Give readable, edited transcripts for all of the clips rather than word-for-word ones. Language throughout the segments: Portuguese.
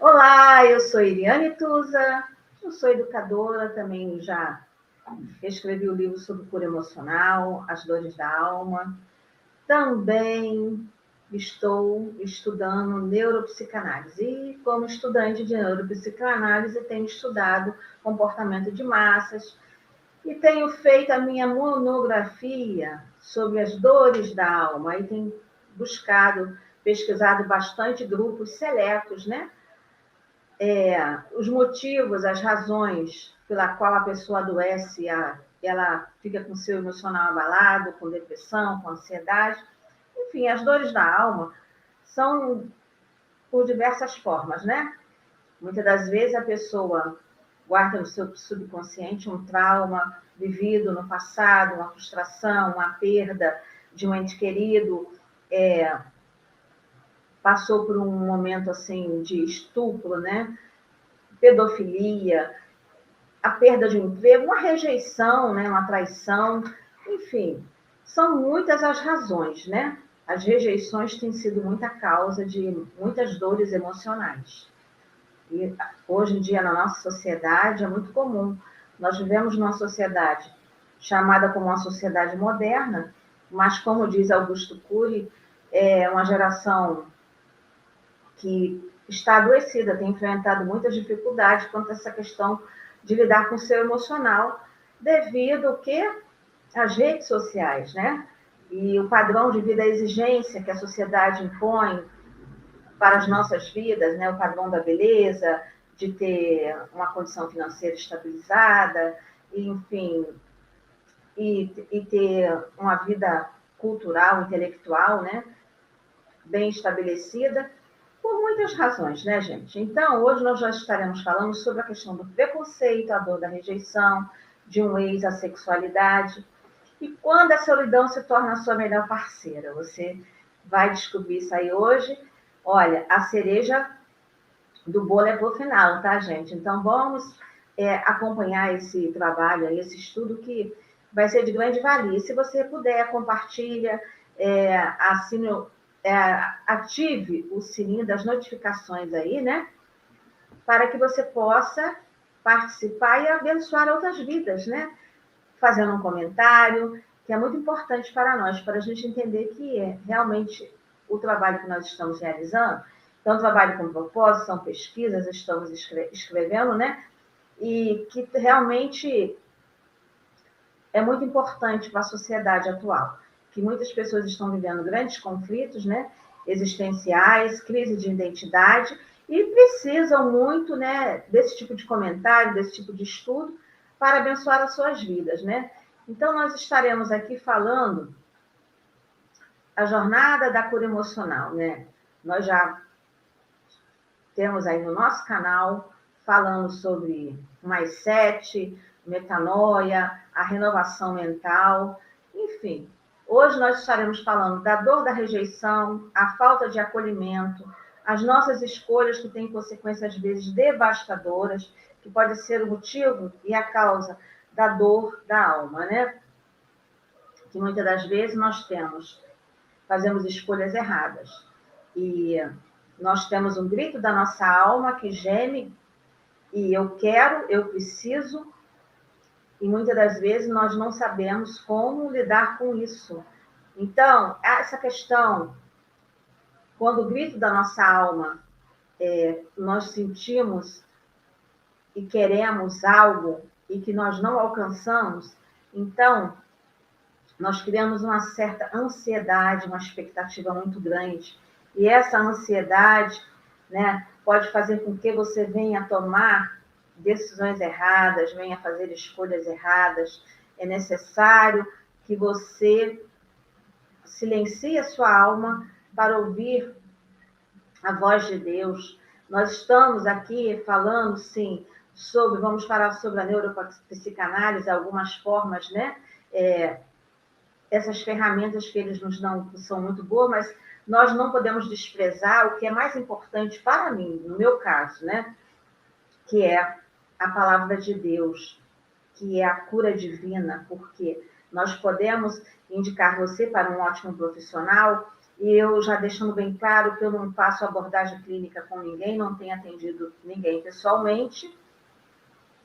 Olá, eu sou Iriane Tusa, eu sou educadora, também já escrevi o livro sobre cura emocional, As Dores da Alma. Também estou estudando neuropsicanálise e, como estudante de neuropsicanálise, tenho estudado comportamento de massas e tenho feito a minha monografia sobre as dores da alma e tenho pesquisado bastante grupos seletos, né? Os motivos, as razões pela qual a pessoa adoece, ela fica com seu emocional abalado, com depressão, com ansiedade. Enfim, as dores da alma são por diversas formas, né? Muitas das vezes a pessoa guarda no seu subconsciente um trauma vivido no passado, uma frustração, uma perda de um ente querido, passou por um momento assim de estupro, né? Pedofilia, a perda de um emprego, uma rejeição, né? Uma traição, enfim, são muitas as razões, né? As rejeições têm sido muita causa de muitas dores emocionais. E hoje em dia, na nossa sociedade, é muito comum. Nós vivemos numa sociedade chamada como uma sociedade moderna, mas, como diz Augusto Cury, é uma geração que está adoecida, tem enfrentado muitas dificuldades quanto a essa questão de lidar com o seu emocional, devido ao que? Às redes sociais, né? E o padrão de vida, a exigência que a sociedade impõe para as nossas vidas, né? O padrão da beleza, de ter uma condição financeira estabilizada, enfim, e ter uma vida cultural, intelectual, né? Bem estabelecida, por muitas razões, né, gente? Então, hoje nós já estaremos falando sobre a questão do preconceito, a dor da rejeição, de um ex, a sexualidade, e quando a solidão se torna a sua melhor parceira. Você vai descobrir isso aí hoje. Olha, a cereja do bolo é pro final, tá, gente? Então, vamos acompanhar esse trabalho, esse estudo que vai ser de grande valia. Se você puder, compartilha, assine, ative o sininho das notificações aí, né? Para que você possa participar e abençoar outras vidas, né? Fazendo um comentário, que é muito importante para nós, para a gente entender que realmente o trabalho que nós estamos realizando, então, trabalho com propósito, são pesquisas, estamos escrevendo, né? E que realmente é muito importante para a sociedade atual, que muitas pessoas estão vivendo grandes conflitos, né? Existenciais, crise de identidade, e precisam muito, né, desse tipo de comentário, desse tipo de estudo, para abençoar as suas vidas, né? Então, nós estaremos aqui falando a jornada da cura emocional, né? Nós já temos aí no nosso canal falando sobre o mais sete, metanoia, a renovação mental, enfim. Hoje nós estaremos falando da dor da rejeição, a falta de acolhimento, as nossas escolhas que têm consequências às vezes devastadoras, que pode ser o motivo e a causa da dor da alma, né? Que muitas das vezes fazemos escolhas erradas. E nós temos um grito da nossa alma que geme, e eu quero, eu preciso, e muitas das vezes nós não sabemos como lidar com isso. Então, essa questão, quando o grito da nossa alma, nós sentimos e queremos algo e que nós não alcançamos, então nós criamos uma certa ansiedade, uma expectativa muito grande. E essa ansiedade, né, pode fazer com que você venha tomar decisões erradas, venha fazer escolhas erradas. É necessário que você silencie a sua alma para ouvir a voz de Deus. Nós estamos aqui falando, sim, vamos falar sobre a neuropsicanálise, algumas formas, né? Essas ferramentas que eles nos dão são muito boas, mas nós não podemos desprezar o que é mais importante para mim, no meu caso, né? Que é a palavra de Deus, que é a cura divina, porque nós podemos indicar você para um ótimo profissional e eu já deixando bem claro que eu não faço abordagem clínica com ninguém, não tenho atendido ninguém pessoalmente.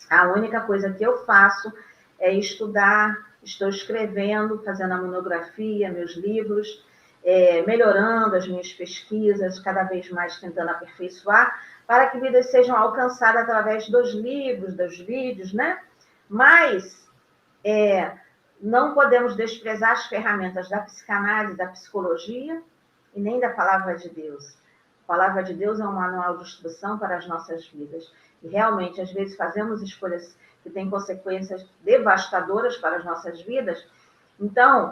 A única coisa que eu faço é estudar, estou escrevendo, fazendo a monografia, meus livros, melhorando as minhas pesquisas, cada vez mais tentando aperfeiçoar, para que vidas sejam alcançadas através dos livros, dos vídeos, né? Mas não podemos desprezar as ferramentas da psicanálise, da psicologia e nem da palavra de Deus. A palavra de Deus é um manual de instrução para as nossas vidas. E realmente, às vezes, fazemos escolhas que têm consequências devastadoras para as nossas vidas. Então,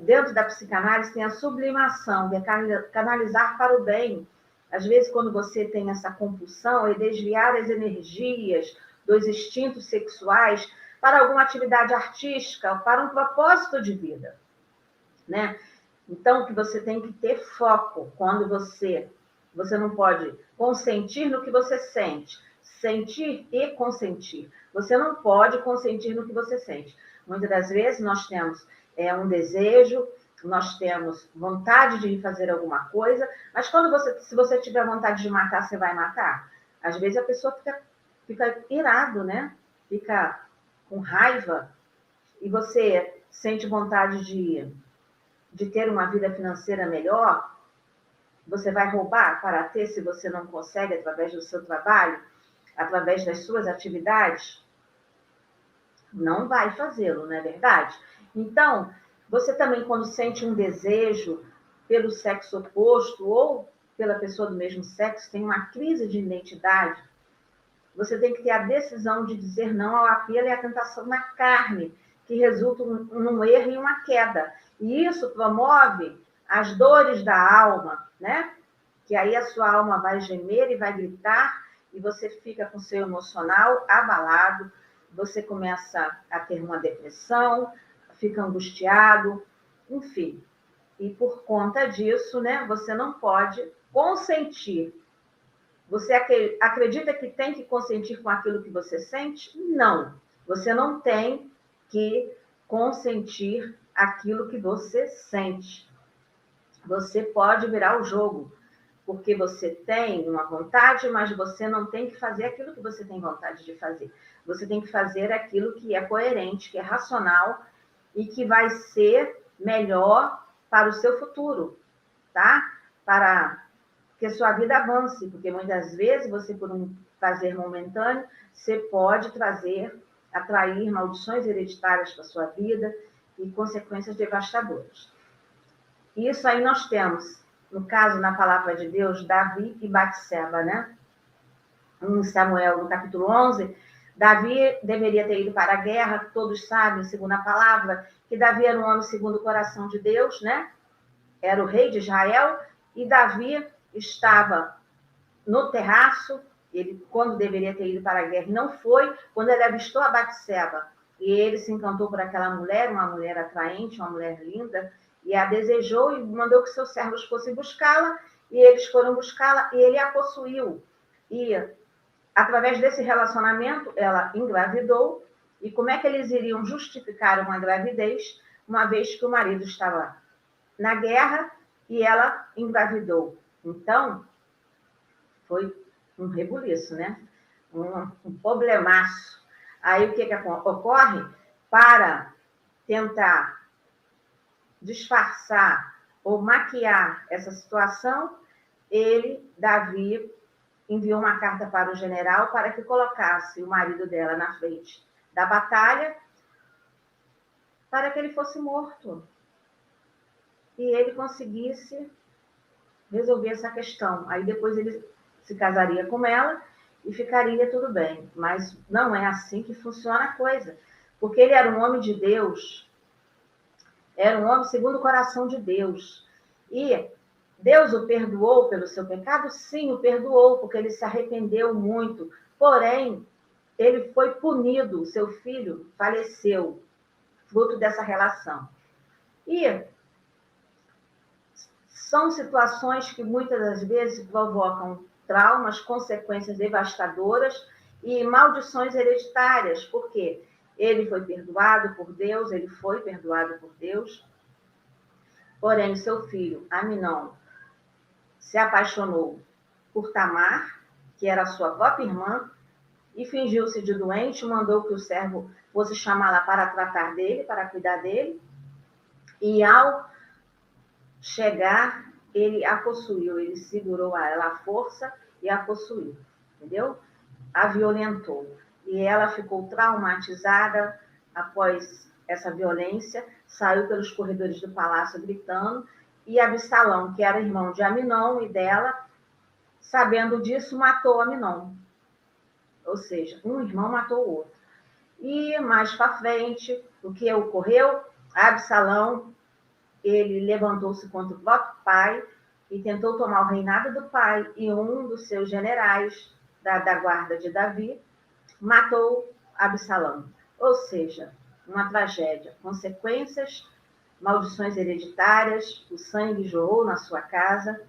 dentro da psicanálise tem a sublimação, que é canalizar para o bem. Às vezes, quando você tem essa compulsão, é desviar as energias dos instintos sexuais para alguma atividade artística, para um propósito de vida, né? Então, que você tem que ter foco quando você não pode consentir no que você sente, sentir e consentir. Você não pode consentir no que você sente. Muitas das vezes nós temos um desejo, nós temos vontade de fazer alguma coisa, mas se você tiver vontade de matar, você vai matar. Às vezes a pessoa fica irado, né? Fica com raiva, e você sente vontade de ter uma vida financeira melhor, você vai roubar para ter, se você não consegue, através do seu trabalho, através das suas atividades? Não vai fazê-lo, não é verdade? Então, você também, quando sente um desejo pelo sexo oposto ou pela pessoa do mesmo sexo, tem uma crise de identidade, você tem que ter a decisão de dizer não ao apelo e à tentação na carne, que resultam num erro e uma queda. E isso promove as dores da alma, né? Que aí a sua alma vai gemer e vai gritar, e você fica com seu emocional abalado, você começa a ter uma depressão, fica angustiado, enfim. E por conta disso, né, você não pode consentir. Você acredita que tem que consentir com aquilo que você sente? Não. Você não tem que consentir aquilo que você sente. Você pode virar o jogo, porque você tem uma vontade, mas você não tem que fazer aquilo que você tem vontade de fazer. Você tem que fazer aquilo que é coerente, que é racional e que vai ser melhor para o seu futuro, tá? Para que a sua vida avance, porque muitas vezes você, por um prazer momentâneo, você pode atrair maldições hereditárias para a sua vida e consequências devastadoras. Isso aí nós temos, no caso, na palavra de Deus, Davi e Batseba, né? Em Samuel, no capítulo 11, Davi deveria ter ido para a guerra, todos sabem, segundo a palavra, que Davi era um homem segundo o coração de Deus, né? Era o rei de Israel, e Davi estava no terraço, ele, quando deveria ter ido para a guerra, não foi, quando ele avistou a Batseba, e ele se encantou por aquela mulher, uma mulher atraente, uma mulher linda, e a desejou e mandou que seus servos fossem buscá-la, e eles foram buscá-la, e ele a possuiu. E, através desse relacionamento, ela engravidou, e como é que eles iriam justificar uma gravidez, uma vez que o marido estava na guerra e ela engravidou? Então, foi um rebuliço, né? Um problemaço. Aí o que ocorre? Para tentar disfarçar ou maquiar essa situação, Davi, enviou uma carta para o general para que colocasse o marido dela na frente da batalha para que ele fosse morto. E ele conseguisse resolver essa questão. Aí depois ele se casaria com ela e ficaria tudo bem. Mas não é assim que funciona a coisa. Porque ele era um homem de Deus. Era um homem segundo o coração de Deus. E Deus o perdoou pelo seu pecado? Sim, o perdoou, porque ele se arrependeu muito. Porém, ele foi punido. Seu filho faleceu, fruto dessa relação. E são situações que muitas das vezes provocam traumas, consequências devastadoras e maldições hereditárias, porque ele foi perdoado por Deus, ele foi perdoado por Deus, Porém, seu filho, Aminon, se apaixonou por Tamar, que era sua própria irmã, e fingiu-se de doente, mandou que o servo fosse chamá-la para tratar dele, para cuidar dele, e ao chegar, ele a possuiu, ele segurou ela à força e a possuiu, entendeu? A violentou. E ela ficou traumatizada após essa violência, saiu pelos corredores do palácio gritando, e Absalão, que era irmão de Aminon e dela, sabendo disso, matou Aminon. Ou seja, um irmão matou o outro. E mais para frente, o que ocorreu? Absalão, ele levantou-se contra o próprio pai e tentou tomar o reinado do pai, e um dos seus generais da guarda de Davi matou Absalão. Ou seja, uma tragédia, consequências, maldições hereditárias, o sangue jorrou na sua casa.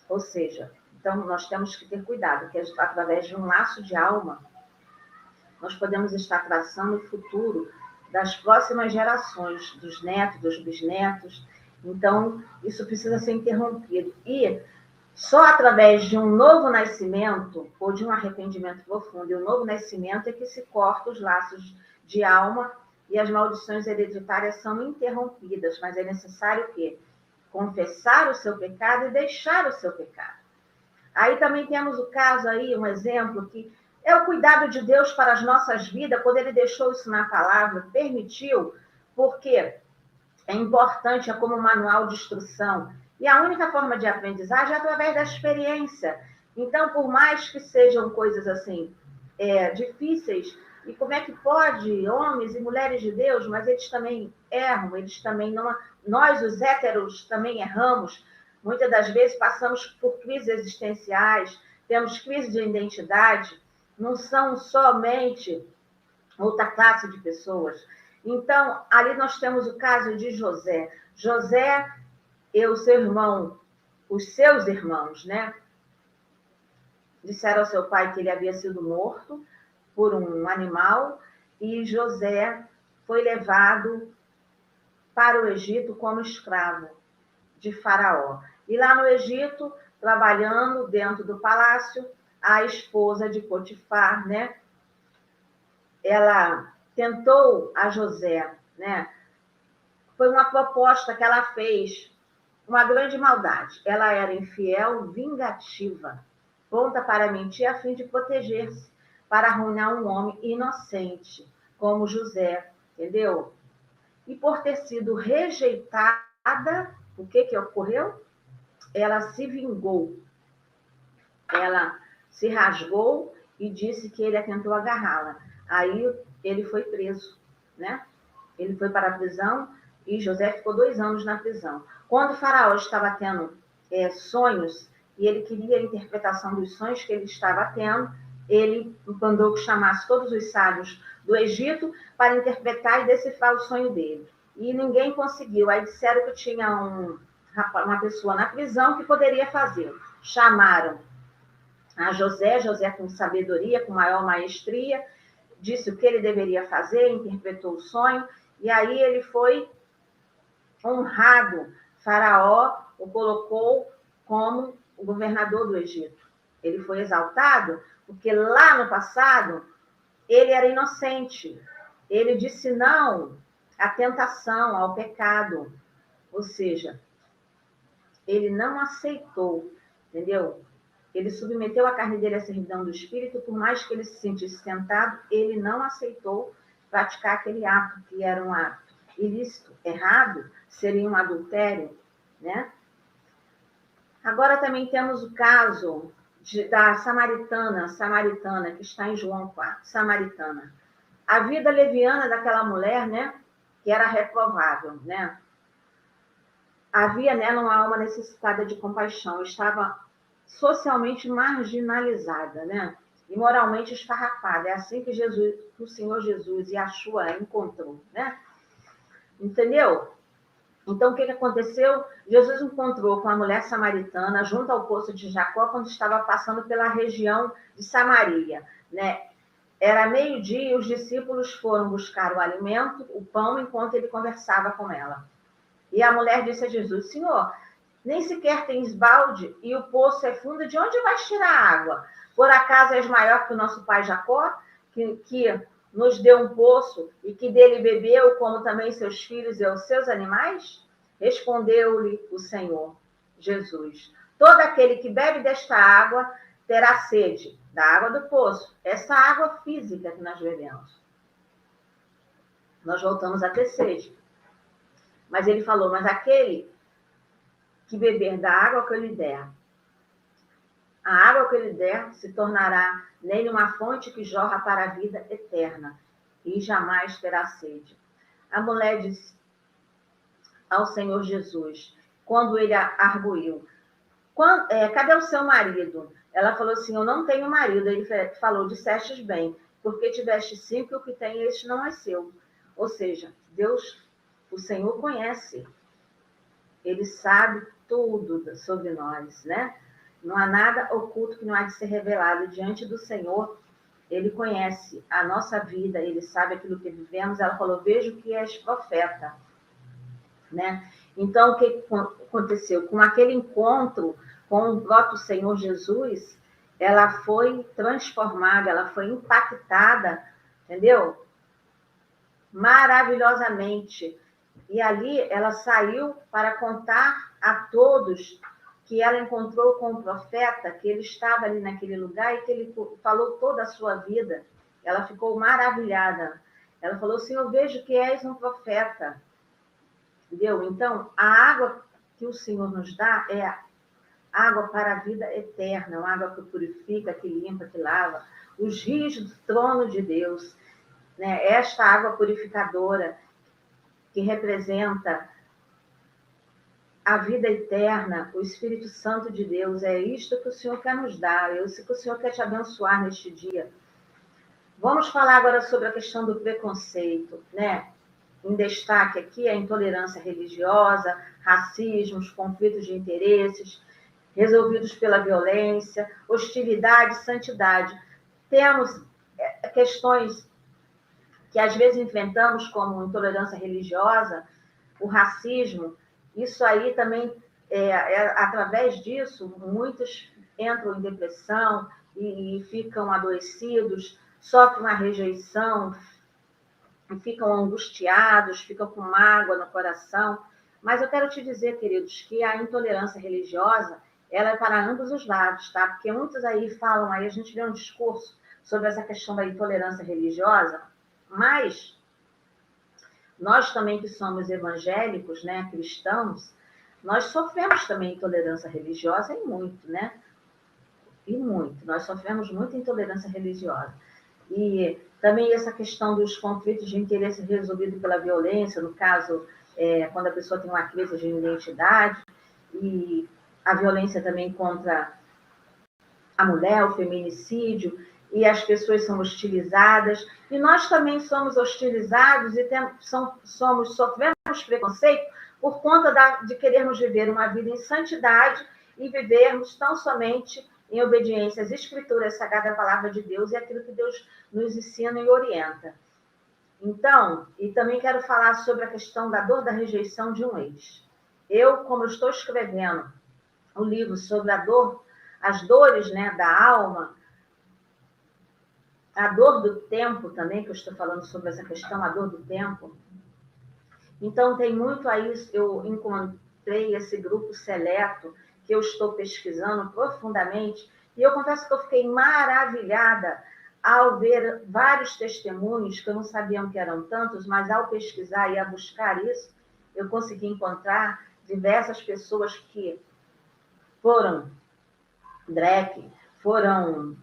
Ou seja, então nós temos que ter cuidado, que através de um laço de alma, nós podemos estar traçando o futuro das próximas gerações, dos netos, dos bisnetos. Então, isso precisa ser interrompido. E só através de um novo nascimento, ou de um arrependimento profundo, e um novo nascimento é que se corta os laços de alma e as maldições hereditárias são interrompidas. Mas é necessário o quê? Confessar o seu pecado e deixar o seu pecado. Aí também temos o caso aí, um exemplo, que é o cuidado de Deus para as nossas vidas, quando ele deixou isso na palavra, permitiu, porque é importante, é como um manual de instrução. E a única forma de aprendizagem é através da experiência. Então, por mais que sejam coisas assim, difíceis, e como é que pode, homens e mulheres de Deus, mas eles também erram, eles também não... Nós, os héteros, também erramos. Muitas das vezes passamos por crises existenciais, temos crise de identidade, não são somente outra classe de pessoas. Então, ali nós temos o caso de José. José e o seu irmão, os seus irmãos, né? Disseram ao seu pai que ele havia sido morto por um animal, e José foi levado para o Egito como escravo de Faraó. E lá no Egito, trabalhando dentro do palácio, a esposa de Potifar, né? Ela tentou a José, né? Foi uma proposta que ela fez, uma grande maldade. Ela era infiel, vingativa, pronta para mentir a fim de proteger-se, para arruinar um homem inocente, como José, entendeu? E por ter sido rejeitada, o que ocorreu? Ela se vingou. Ela se rasgou e disse que ele tentou agarrá-la. Aí ele foi preso, né? Ele foi para a prisão e José ficou 2 anos na prisão. Quando o faraó estava tendo sonhos e ele queria a interpretação dos sonhos que ele estava tendo, ele mandou que chamasse todos os sábios do Egito para interpretar e decifrar o sonho dele. E ninguém conseguiu. Aí disseram que tinha uma pessoa na prisão que poderia fazê-lo. Chamaram a José, José com sabedoria, com maior maestria, disse o que ele deveria fazer, interpretou o sonho, e aí ele foi honrado. Faraó o colocou como o governador do Egito. Ele foi exaltado porque lá no passado ele era inocente. Ele disse não à tentação, ao pecado. Ou seja, ele não aceitou, entendeu? Ele submeteu a carne dele à servidão do espírito, por mais que ele se sentisse tentado, ele não aceitou praticar aquele ato, que era um ato ilícito, errado, seria um adultério, né? Agora também temos o caso da samaritana, que está em João 4, samaritana. A vida leviana daquela mulher, né, que era reprovável, né? Havia nela uma alma necessitada de compaixão, estava socialmente marginalizada, né? E moralmente esfarrapada. É assim que o Senhor Jesus e Yeshua encontrou, né? Entendeu? Então, o que aconteceu? Jesus encontrou com a mulher samaritana junto ao poço de Jacó quando estava passando pela região de Samaria, né? Era meio-dia e os discípulos foram buscar o alimento, o pão, enquanto ele conversava com ela. E a mulher disse a Jesus: Senhor, nem sequer tens balde e o poço é fundo, de onde vais tirar água? Por acaso és maior que o nosso pai Jacó, que nos deu um poço e que dele bebeu, como também seus filhos e os seus animais? Respondeu-lhe o Senhor Jesus: todo aquele que bebe desta água terá sede, da água do poço, essa água física que nós bebemos. Nós voltamos a ter sede. Mas ele falou: mas aquele que beber da água que eu lhe der, a água que eu lhe der se tornará nele uma fonte que jorra para a vida eterna, e jamais terá sede. A mulher disse ao Senhor Jesus, quando ele arguiu: cadê o seu marido? Ela falou assim: eu não tenho marido. Ele falou: dissestes bem, porque tiveste 5 e o que tem este não é seu. Ou seja, Deus, o Senhor conhece, ele sabe tudo sobre nós, né? Não há nada oculto que não há de ser revelado diante do Senhor. Ele conhece a nossa vida, ele sabe aquilo que vivemos. Ela falou: vejo que és profeta, né? Então, o que aconteceu? Com aquele encontro com o próprio Senhor Jesus, ela foi transformada, ela foi impactada, entendeu? Maravilhosamente. E ali ela saiu para contar a todos que ela encontrou com o profeta, que ele estava ali naquele lugar e que ele falou toda a sua vida. Ela ficou maravilhada. Ela falou: Senhor, vejo que és um profeta. Entendeu? Então, a água que o Senhor nos dá é água para a vida eterna, uma água que purifica, que limpa, que lava. Os rios do trono de Deus, né? Esta água purificadora que representa a vida eterna, o Espírito Santo de Deus, é isto que o Senhor quer nos dar, é isso que o Senhor quer te abençoar neste dia. Vamos falar agora sobre a questão do preconceito, né? Em destaque aqui a intolerância religiosa, racismos, conflitos de interesses, resolvidos pela violência, hostilidade, santidade. Temos questões que às vezes enfrentamos, como intolerância religiosa, o racismo. Isso aí também, através disso, muitos entram em depressão e ficam adoecidos, sofrem uma rejeição, ficam angustiados, ficam com mágoa no coração. Mas eu quero te dizer, queridos, que a intolerância religiosa, ela é para ambos os lados, tá? Porque muitos aí falam, aí a gente vê um discurso sobre essa questão da intolerância religiosa, mas nós também que somos evangélicos, né, cristãos, nós sofremos também intolerância religiosa e muito, né? E muito. Nós sofremos muita intolerância religiosa. E também essa questão dos conflitos de interesse resolvido pela violência, no caso, quando a pessoa tem uma crise de identidade, e a violência também contra a mulher, o feminicídio, e as pessoas são hostilizadas, e nós também somos hostilizados e sofremos preconceito por conta de querermos viver uma vida em santidade e vivermos tão somente em obediência às Escrituras, Sagrada Palavra de Deus e aquilo que Deus nos ensina e orienta. Então, e também quero falar sobre a questão da dor da rejeição de um ex. Como eu estou escrevendo um livro sobre a dor, as dores, né, da alma, a dor do tempo também, que eu estou falando sobre essa questão, a dor do tempo. Então, tem muito aí, eu encontrei esse grupo seleto que eu estou pesquisando profundamente, e eu confesso que eu fiquei maravilhada ao ver vários testemunhos, que eu não sabia que eram tantos, mas ao pesquisar e a buscar isso, eu consegui encontrar diversas pessoas que foram drag, foram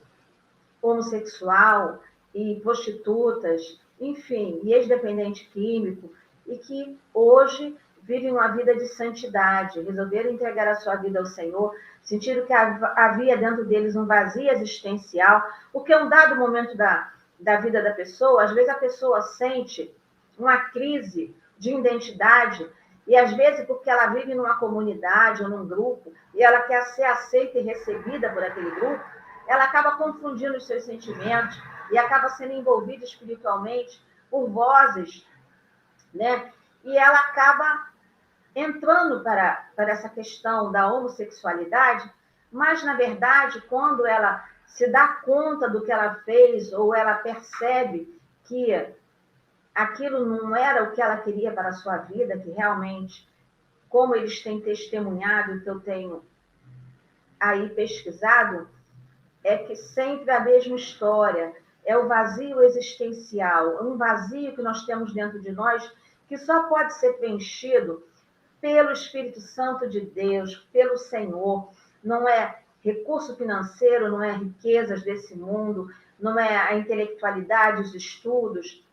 homossexual e prostitutas, enfim, e ex-dependente químico, e que hoje vivem uma vida de santidade, resolveram entregar a sua vida ao Senhor, sentiram que havia dentro deles um vazio existencial, porque um dado momento da vida da pessoa, às vezes a pessoa sente uma crise de identidade, e às vezes porque ela vive numa comunidade ou num grupo, e ela quer ser aceita e recebida por aquele grupo, ela acaba confundindo os seus sentimentos e acaba sendo envolvida espiritualmente por vozes, né? E ela acaba entrando para essa questão da homossexualidade, mas, na verdade, quando ela se dá conta do que ela fez, ou ela percebe que aquilo não era o que ela queria para a sua vida, que realmente, como eles têm testemunhado, que eu tenho aí pesquisado, é que sempre a mesma história, é o vazio existencial, um vazio que nós temos dentro de nós, que só pode ser preenchido pelo Espírito Santo de Deus, pelo Senhor. Não é recurso financeiro, não é riquezas desse mundo, não é a intelectualidade, os estudos.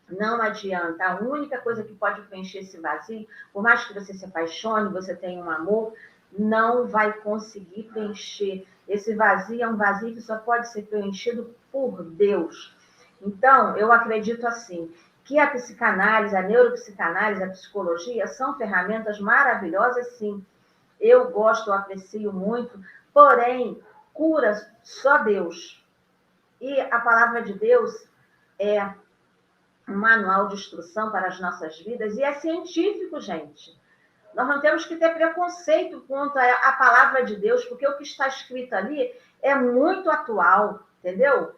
Não adianta. A única coisa que pode preencher esse vazio, por mais que você se apaixone, você tenha um amor, não vai conseguir preencher. Esse vazio é um vazio que só pode ser preenchido por Deus. Então, eu acredito assim, que a psicanálise, a neuropsicanálise, a psicologia são ferramentas maravilhosas, sim. Eu gosto, eu aprecio muito, porém, cura só Deus. E a palavra de Deus é um manual de instrução para as nossas vidas, e é científico, gente. Nós não temos que ter preconceito quanto à palavra de Deus, porque o que está escrito ali é muito atual, entendeu?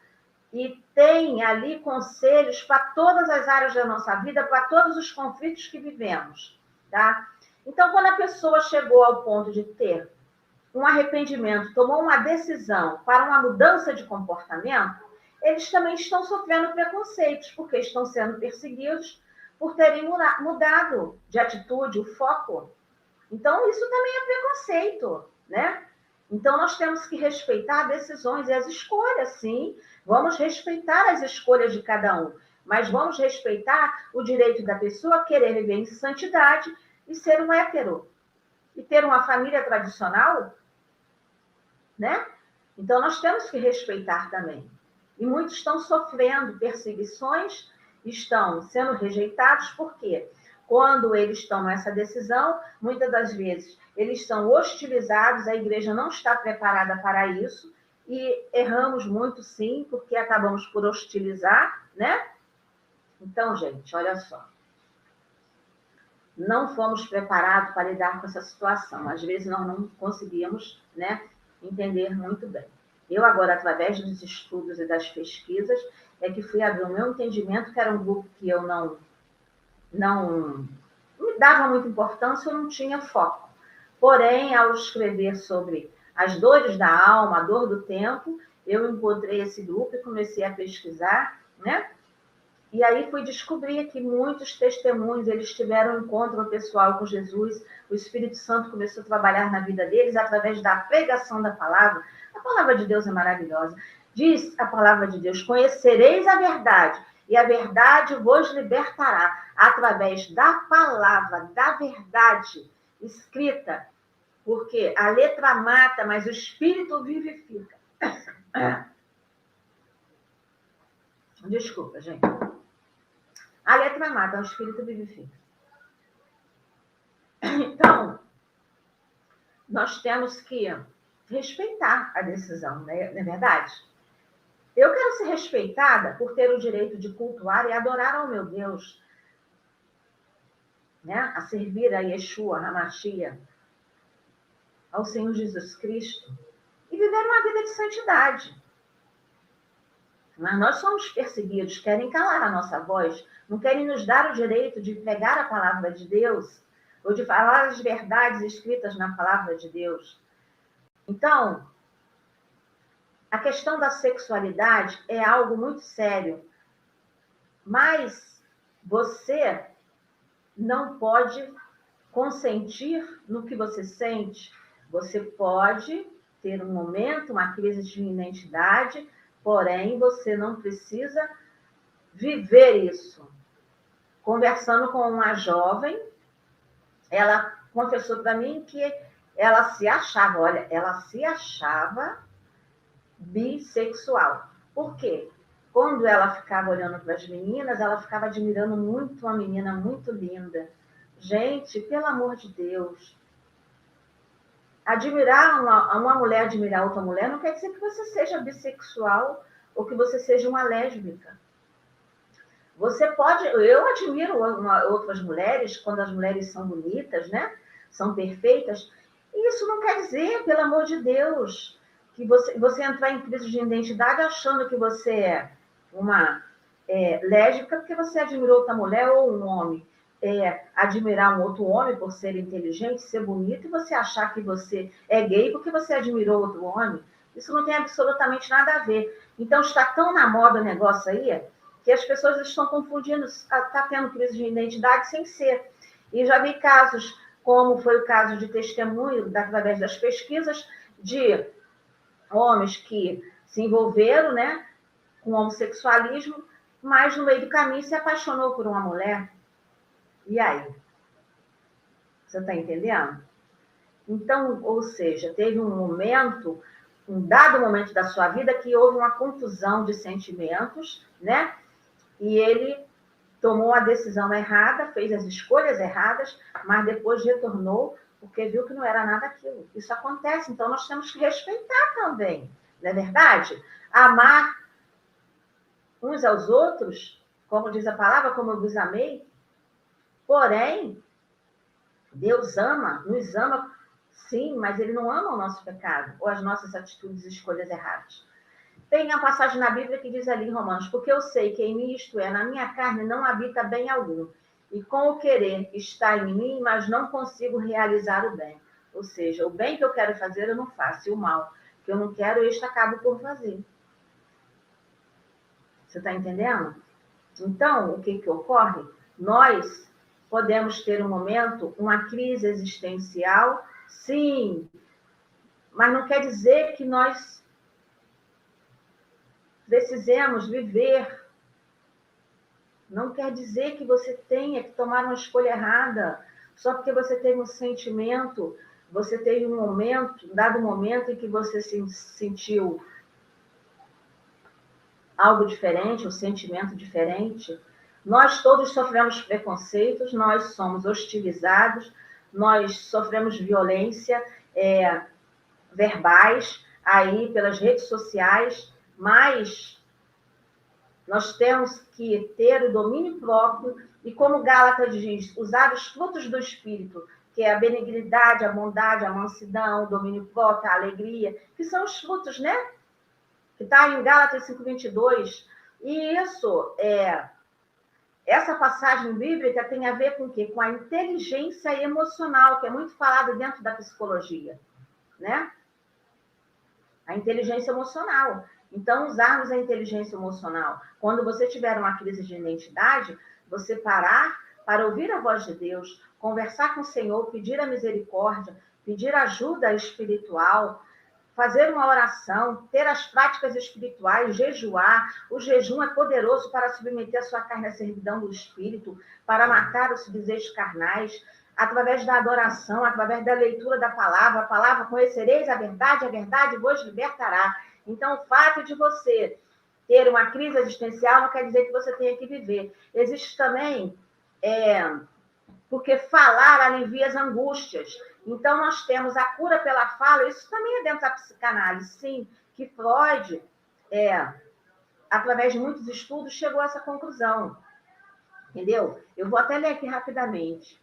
E tem ali conselhos para todas as áreas da nossa vida, para todos os conflitos que vivemos, tá? Então, quando a pessoa chegou ao ponto de ter um arrependimento, tomou uma decisão para uma mudança de comportamento, eles também estão sofrendo preconceitos, porque estão sendo perseguidos por terem mudado de atitude, o foco. Então, isso também é preconceito, né? Então, nós temos que respeitar decisões e as escolhas, sim. Vamos respeitar as escolhas de cada um, mas vamos respeitar o direito da pessoa a querer viver em santidade e ser um hétero. E ter uma família tradicional, né? Então, nós temos que respeitar também. E muitos estão sofrendo perseguições, estão sendo rejeitados, por quê? Quando eles tomam essa decisão, muitas das vezes eles são hostilizados, a igreja não está preparada para isso, e erramos muito, sim, porque acabamos por hostilizar, né? Então, gente, olha só. Não fomos preparados para lidar com essa situação. Às vezes nós não conseguimos, né, entender muito bem. Eu agora, através dos estudos e das pesquisas, é que fui abrir o meu entendimento, que era um grupo que eu não me dava muita importância, eu não tinha foco. Porém, ao escrever sobre as dores da alma, a dor do tempo, eu encontrei esse grupo e comecei a pesquisar, né? E aí fui descobrir que muitos testemunhos, eles tiveram um encontro pessoal com Jesus, o Espírito Santo começou a trabalhar na vida deles através da pregação da palavra. A palavra de Deus é maravilhosa. Diz a palavra de Deus, conhecereis a verdade, e a verdade vos libertará, através da palavra, da verdade escrita, porque a letra mata, mas o Espírito vivifica. Desculpa, gente. A letra mata, o Espírito vivifica. Então, nós temos que respeitar a decisão, né? Não é verdade? Eu quero ser respeitada por ter o direito de cultuar e adorar ao meu Deus, né? A servir a Yeshua, a Hamashia, ao Senhor Jesus Cristo, e viver uma vida de santidade. Mas nós somos perseguidos, querem calar a nossa voz, não querem nos dar o direito de pregar a palavra de Deus, ou de falar as verdades escritas na palavra de Deus. Então, a questão da sexualidade é algo muito sério, mas você não pode consentir no que você sente. Você pode ter um momento, uma crise de identidade, porém você não precisa viver isso. Conversando com uma jovem, ela confessou para mim que ela se achava bissexual. Por quê? Quando ela ficava olhando para as meninas, ela ficava admirando muito uma menina muito linda. Gente, pelo amor de Deus, admirar uma mulher, admirar outra mulher, não quer dizer que você seja bissexual ou que você seja uma lésbica. Eu admiro outras mulheres, quando as mulheres são bonitas, né? São perfeitas. E isso não quer dizer, pelo amor de Deus, que você entrar em crise de identidade achando que você é uma lésbica porque você admirou outra mulher ou um homem. Admirar um outro homem por ser inteligente, ser bonito, e você achar que você é gay porque você admirou outro homem. Isso não tem absolutamente nada a ver. Então, está tão na moda o negócio aí, que as pessoas estão confundindo, está tendo crise de identidade sem ser. E já vi casos, como foi o caso de testemunho, através das pesquisas, de homens que se envolveram, né, com homossexualismo, mas no meio do caminho se apaixonou por uma mulher. E aí? Você está entendendo? Então, ou seja, teve um dado momento da sua vida que houve uma confusão de sentimentos, né? E ele tomou a decisão errada, fez as escolhas erradas, mas depois retornou porque viu que não era nada aquilo. Isso acontece, então nós temos que respeitar também, não é verdade? Amar uns aos outros, como diz a palavra, como eu vos amei, porém, Deus nos ama, sim, mas Ele não ama o nosso pecado ou as nossas atitudes e escolhas erradas. Tem a passagem na Bíblia que diz ali em Romanos, porque eu sei que em mim, isto é, na minha carne, não habita bem algum. E com o querer está em mim, mas não consigo realizar o bem. Ou seja, o bem que eu quero fazer, eu não faço. E o mal que eu não quero, este acabo por fazer. Você está entendendo? Então, o que ocorre? Nós podemos ter um momento, uma crise existencial, sim, mas não quer dizer que nós precisemos viver. Não quer dizer que você tenha que tomar uma escolha errada, só porque você teve um sentimento, você teve um dado momento em que você se sentiu algo diferente, um sentimento diferente. Nós todos sofremos preconceitos, nós somos hostilizados, nós sofremos violência verbais aí pelas redes sociais, mas nós temos que ter o domínio próprio e, como Gálatas diz, usar os frutos do Espírito, que é a benignidade, a bondade, a mansidão, o domínio próprio, a alegria, que são os frutos, né? Que está em Gálatas 5:22. E essa passagem bíblica tem a ver com o quê? Com a inteligência emocional, que é muito falado dentro da psicologia, né? A inteligência emocional. Então, usarmos a inteligência emocional. Quando você tiver uma crise de identidade, você parar para ouvir a voz de Deus, conversar com o Senhor, pedir a misericórdia, pedir ajuda espiritual, fazer uma oração, ter as práticas espirituais, jejuar. O jejum é poderoso para submeter a sua carne à servidão do Espírito, para matar os desejos carnais, através da adoração, através da leitura da palavra. A palavra, conhecereis a verdade vos libertará. Então, o fato de você ter uma crise existencial não quer dizer que você tenha que viver. Existe também, porque falar alivia as angústias. Então, nós temos a cura pela fala, isso também é dentro da psicanálise, sim, que Freud, através de muitos estudos, chegou a essa conclusão. Entendeu? Eu vou até ler aqui rapidamente.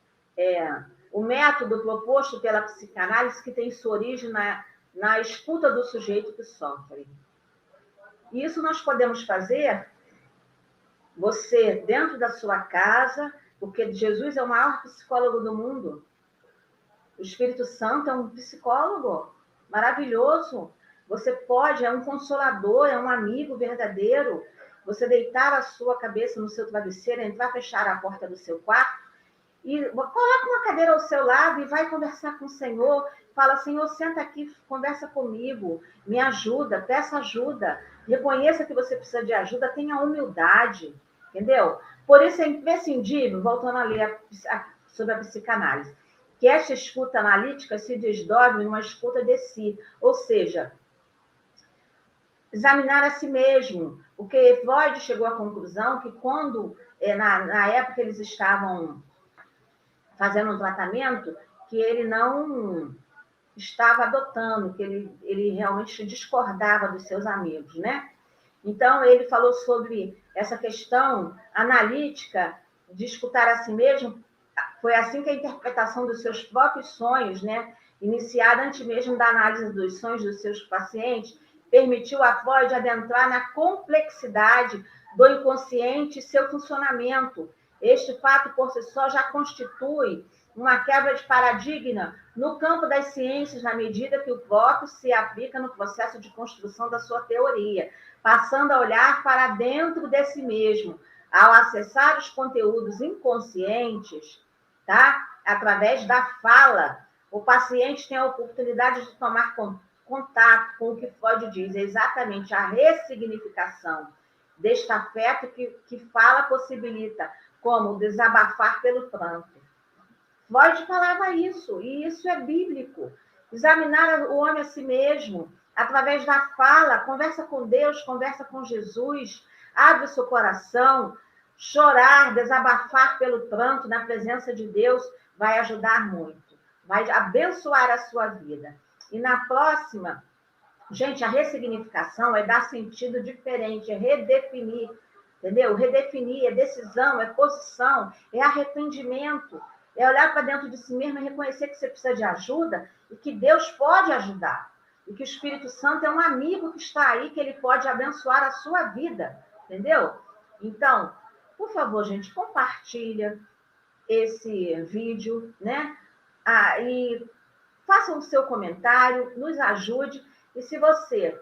O método proposto pela psicanálise que tem sua origem na escuta do sujeito que sofre. Isso nós podemos fazer, você, dentro da sua casa, porque Jesus é o maior psicólogo do mundo. O Espírito Santo é um psicólogo maravilhoso. Você pode, é um consolador, é um amigo verdadeiro. Você deitar a sua cabeça no seu travesseiro, entrar, fechar a porta do seu quarto e coloca uma cadeira ao seu lado e vai conversar com o Senhor. Fala, Senhor, senta aqui, conversa comigo, me ajuda, peça ajuda. Reconheça que você precisa de ajuda, tenha humildade, entendeu? Por isso é imprescindível, voltando a ler sobre a psicanálise, que esta escuta analítica se desdobre numa escuta de si, ou seja, examinar a si mesmo. Porque Freud chegou à conclusão que quando, na época, eles estavam fazendo um tratamento, que ele não estava adotando, que ele realmente discordava dos seus amigos, né? Então, ele falou sobre essa questão analítica de escutar a si mesmo. Foi assim que a interpretação dos seus próprios sonhos, né, iniciada antes mesmo da análise dos sonhos dos seus pacientes, permitiu a Freud adentrar na complexidade do inconsciente e seu funcionamento. Este fato, por si só, já constitui uma quebra de paradigma no campo das ciências, na medida que o próprio se aplica no processo de construção da sua teoria, passando a olhar para dentro de si mesmo. Ao acessar os conteúdos inconscientes, tá? Através da fala, o paciente tem a oportunidade de tomar contato com o que Freud diz, exatamente a ressignificação deste afeto que fala possibilita, como desabafar pelo pranto. Freud falava isso, e isso é bíblico. Examinar o homem a si mesmo, através da fala, conversa com Deus, conversa com Jesus, abre o seu coração, chorar, desabafar pelo pranto na presença de Deus vai ajudar muito, vai abençoar a sua vida. E na próxima, gente, a ressignificação é dar sentido diferente, é redefinir, entendeu? Redefinir é decisão, é posição, é arrependimento, é olhar para dentro de si mesmo e reconhecer que você precisa de ajuda e que Deus pode ajudar. E que o Espírito Santo é um amigo que está aí, que ele pode abençoar a sua vida, entendeu? Então, por favor, gente, compartilha esse vídeo, né? E façam o seu comentário, nos ajude. E se você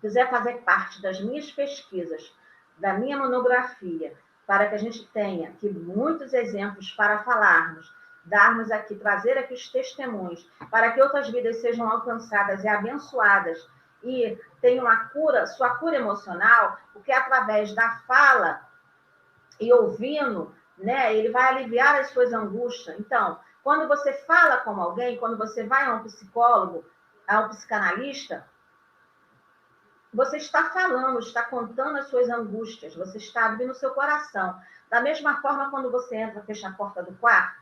quiser fazer parte das minhas pesquisas, da minha monografia, para que a gente tenha aqui muitos exemplos para falarmos, darmos aqui, trazer aqui os testemunhos, para que outras vidas sejam alcançadas e abençoadas e tenham a cura, sua cura emocional, porque através da fala e ouvindo, né, ele vai aliviar as suas angústias. Então, quando você fala com alguém, quando você vai a um psicólogo, a um psicanalista, você está falando, está contando as suas angústias, você está abrindo o seu coração. Da mesma forma, quando você entra, fecha a porta do quarto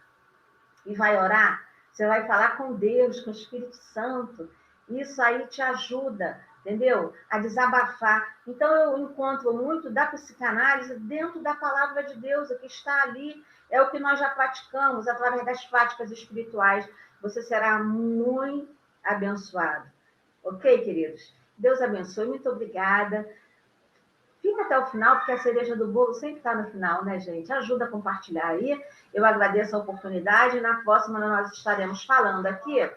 e vai orar, você vai falar com Deus, com o Espírito Santo. Isso aí te ajuda, entendeu? A desabafar. Então, eu encontro muito da psicanálise dentro da palavra de Deus, o que está ali é o que nós já praticamos, através das práticas espirituais. Você será muito abençoado. Ok, queridos? Deus abençoe, muito obrigada. Fica até o final, porque a cereja do bolo sempre está no final, né, gente? Ajuda a compartilhar aí. Eu agradeço a oportunidade. Na próxima, nós estaremos falando aqui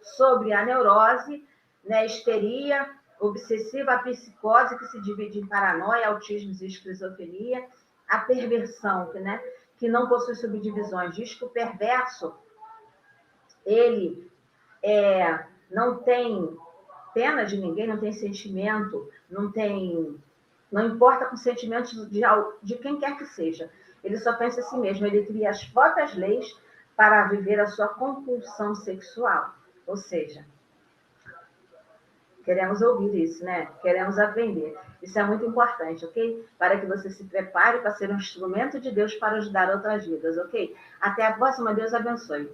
sobre a neurose, né, histeria obsessiva, a psicose, que se divide em paranoia, autismo e esquizofrenia, a perversão, né, que não possui subdivisões. Diz que o perverso, ele não tem pena de ninguém, não tem sentimento, não importa com sentimentos de quem quer que seja. Ele só pensa em si mesmo, ele cria as próprias leis para viver a sua compulsão sexual. Ou seja, queremos ouvir isso, né? Queremos aprender. Isso é muito importante, ok? Para que você se prepare para ser um instrumento de Deus para ajudar outras vidas, ok? Até a próxima, Deus abençoe.